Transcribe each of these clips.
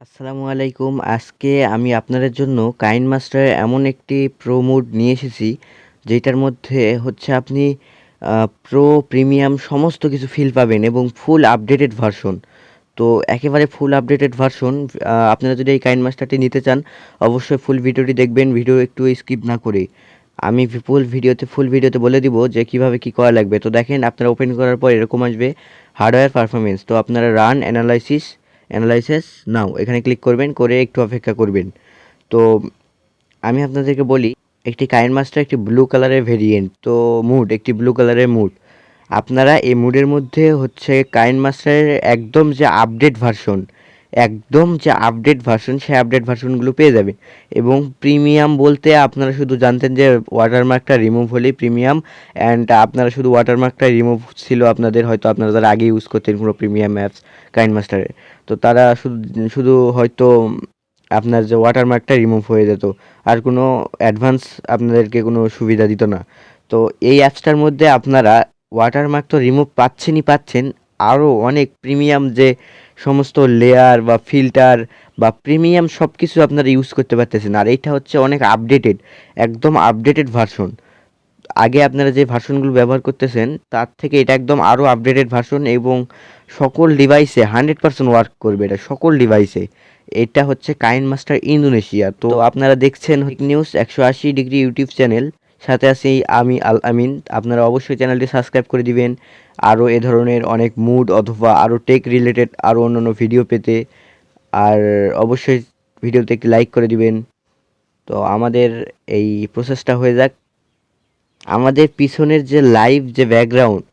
আসসালামু আলাইকুম। আজকে আমি আপনাদের জন্য কাইনমাস্টারের এমন একটি প্রো মোড নিয়ে এসেছি, যেটার মধ্যে হচ্ছে আপনি প্রো, প্রিমিয়াম সমস্ত কিছু ফিল পাবেন এবং ফুল আপডেটেড ভার্সন। তো একেবারে ফুল আপডেটেড ভার্সন। আপনারা যদি এই কাইনমাস্টারটি নিতে চান, অবশ্যই ফুল ভিডিওটি দেখবেন, ভিডিও একটু স্কিপ না করে। আমি ফুল ভিডিওতে বলে দিব যে কিভাবে কি করা লাগবে। তো দেখেন, আপনারা ওপেন করার পর এরকম আসবে হার্ডওয়্যার পারফরমেন্স। তো আপনারা রান অ্যানালাইসিস নাও এখানে ক্লিক করবেন, করে একটু অপেক্ষা করবেন। তো আমি আপনাদেরকে বলি, একটি কাইনমাস্টার একটি ব্লু কালারের ভেরিয়েন্ট, তো একটি ব্লু কালারের মুড। আপনারা এই মুডের মধ্যে হচ্ছে কাইনমাস্টারের একদম যে আপডেট ভার্সন সেই আপডেট ভার্সনগুলো পেয়ে যাবেন। এবং প্রিমিয়াম বলতে আপনারা শুধু জানতেন যে ওয়াটারমার্কটা রিমুভ হলেই প্রিমিয়াম, অ্যান্ড আপনারা শুধু ওয়াটারমার্কটা রিমুভ ছিল আপনাদের, হয়তো আপনারা যারা আগে ইউজ করতেন কোনো প্রিমিয়াম অ্যাপস কাইনমাস্টারের, তো তারা শুধু শুধু হয়তো আপনার যে ওয়াটারমার্কটা রিমুভ হয়ে যেত, আর কোনো অ্যাডভান্স আপনাদেরকে কোনো সুবিধা দিত না। তো এই অ্যাপসটার মধ্যে আপনারা ওয়াটারমার্ক তো রিমুভ পাচ্ছেন, আরও অনেক প্রিমিয়াম যে সমস্ত লেয়ার বা ফিল্টার বা প্রিমিয়াম সব কিছু আপনারা ইউজ করতে পারতেছেন। আর এইটা হচ্ছে অনেক আপডেটেড, একদম আপডেটেড ভার্সন। আগে আপনারা যে ভার্সনগুলো ব্যবহার করতেছেন তার থেকে এটা একদম আরও আপডেটেড ভার্সন, এবং সকল ডিভাইসে 100% ওয়ার্ক করবে, এটা সকল ডিভাইসে। এটা হচ্ছে কাইনমাস্টার ইন্দোনেশিয়া। তো আপনারা দেখছেন নিউজ 180 ডিগ্রি ইউটিউব চ্যানেল, সাথে আছি আমি আল আমিন। আপনারা অবশ্যই চ্যানেলটি সাবস্ক্রাইব করে দিবেন আরও এ ধরনের অনেক মুড অথবা আরও টেক রিলেটেড আরও অন্যান্য ভিডিও পেতে। আর অবশ্যই ভিডিওতে একটি লাইক করে দিবেন। তো আমাদের এই প্রসেসটা হয়ে যাক। আমাদের পিছনের যে লাইভ যে ব্যাকগ্রাউন্ড,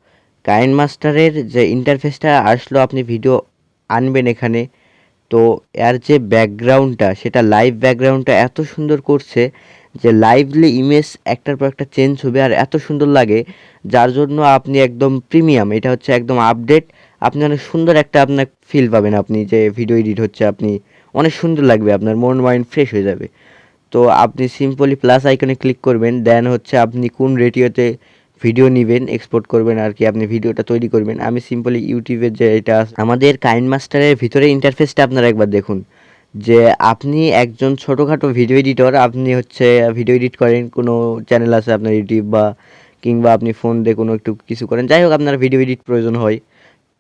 কাইনমাস্টারের যে ইন্টারফেসটা আসলো, আপনি ভিডিও আনবেন এখানে, তো এর যে ব্যাকগ্রাউন্ডটা, সেটা লাইভ ব্যাকগ্রাউন্ডটা এত সুন্দর করছে যে লাইভলি ইমেজ একটার পর একটা চেঞ্জ হবে আর এত সুন্দর লাগে, যার জন্য আপনি একদম প্রিমিয়াম, এটা হচ্ছে একদম আপডেট। আপনি অনেক সুন্দর একটা আপনার ফিল পাবেন, আপনি যে ভিডিও এডিট হচ্ছে আপনি অনেক সুন্দর লাগবে, আপনার মন মাইন্ড ফ্রেশ হয়ে যাবে। তো আপনি সিম্পলি প্লাস আইকনে ক্লিক করবেন, দেন হচ্ছে আপনি কোন রেডিওতে ভিডিও নেবেন, এক্সপোর্ট করবেন আর কি, আপনি ভিডিওটা তৈরি করবেন। আমি সিম্পলি ইউটিউবের যে এটা আমাদের কাইনমাস্টারের ভিতরে ইন্টারফেসটা আপনারা একবার দেখুন, যে আপনি একজন ছোটোখাটো ভিডিও এডিটর, আপনি হচ্ছে ভিডিও এডিট করেন, কোনো চ্যানেল আছে আপনার ইউটিউব বা কিংবা আপনি ফোন দিয়ে কোনো একটু কিছু করেন, যাই হোক আপনার ভিডিও এডিট প্রয়োজন হয়।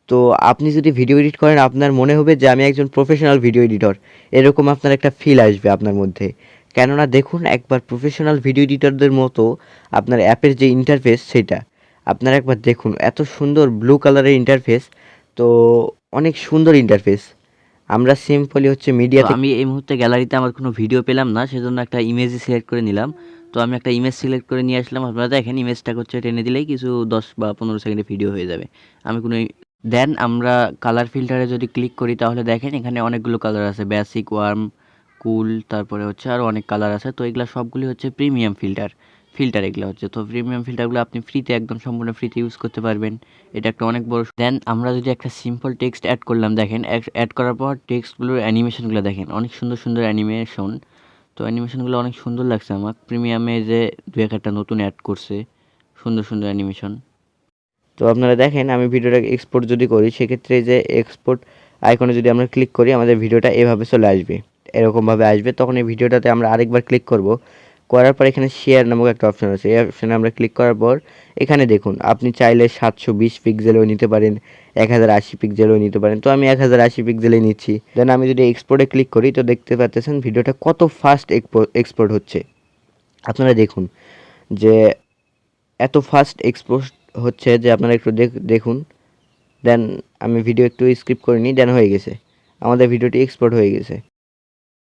তো আপনি যদি ভিডিও এডিট করেন, আপনার মনে হবে যে আমি একজন প্রফেশনাল ভিডিও এডিটর, এরকম আপনার একটা ফিল আসবে আপনার মধ্যে। কেননা দেখুন, একবার প্রফেশনাল ভিডিও এডিটরদের মতো আপনার অ্যাপের যে ইন্টারফেস সেটা আপনারা একবার দেখুন, এত সুন্দর ব্লু কালারের ইন্টারফেস। তো অনেক সুন্দর ইন্টারফেস। আমরা সিম্পলি হচ্ছে মিডিয়া, আমি এই মুহূর্তে গ্যালারিতে আমার কোনো ভিডিও পেলাম না, সেজন্য একটা ইমেজই সিলেক্ট করে নিলাম। তো আমি একটা ইমেজ সিলেক্ট করে নিয়ে আসলাম। আপনারা দেখেন, ইমেজটা হচ্ছে টেনে দিলেই কিছু 10 বা 15 সেকেন্ডে ভিডিও হয়ে যাবে। আমি কোনো দেন আমরা কালার ফিল্টারে যদি ক্লিক করি, তাহলে দেখেন এখানে অনেকগুলো কালার আছে, বেসিক, ওয়ার্ম, কুল, তারপরে হচ্ছে আরও অনেক কালার আছে। তো এগুলো সবগুলি হচ্ছে প্রিমিয়াম ফিল্টার এগুলো হচ্ছে। তো প্রিমিয়াম ফিল্টারগুলো আপনি ফ্রিতে, একদম সম্পূর্ণ ফ্রিতে ইউজ করতে পারবেন। এটা একটা অনেক বড়। দেন আমরা যদি একটা সিম্পল টেক্সট অ্যাড করলাম, দেখেন অ্যাড করার পর টেক্সটগুলোর অ্যানিমেশনগুলো দেখেন, অনেক সুন্দর সুন্দর অ্যানিমেশন। তো অ্যানিমেশনগুলো অনেক সুন্দর লাগছে আমার। প্রিমিয়ামে যে দু একটা নতুন অ্যাড করছে সুন্দর সুন্দর অ্যানিমেশন। তো আপনারা দেখেন, আমি ভিডিওটা এক্সপোর্ট যদি করি, সেক্ষেত্রে যে এক্সপোর্ট আইকনে যদি আমরা ক্লিক করি, আমাদের ভিডিওটা এভাবে চলে আসবে, এরকমভাবে আসবে। তখন এই ভিডিওটাতে আমরা আরেকবার ক্লিক করব, করার পর এখানে শেয়ার নামক একটা অপশন আছে, এই অপশানে আমরা ক্লিক করার পর এখানে দেখুন, আপনি চাইলে 720 পিক্সেলও নিতে পারেন, 1080 পিক্সেলও নিতে পারেন। তো আমি 1080 পিক্সেলে নিচ্ছি। দেন আমি যদি এক্সপোর্টে ক্লিক করি, তো দেখতে পাচ্ছেন ভিডিওটা কত ফাস্ট এক্সপোর্ট হচ্ছে। আপনারা দেখুন যে এত ফাস্ট এক্সপোর্ট হচ্ছে যে আপনারা একটু দেখুন। দেন আমি ভিডিও একটু স্কিপ করে নিই, দেন হয়ে গেছে, আমাদের ভিডিওটি এক্সপোর্ট হয়ে গেছে।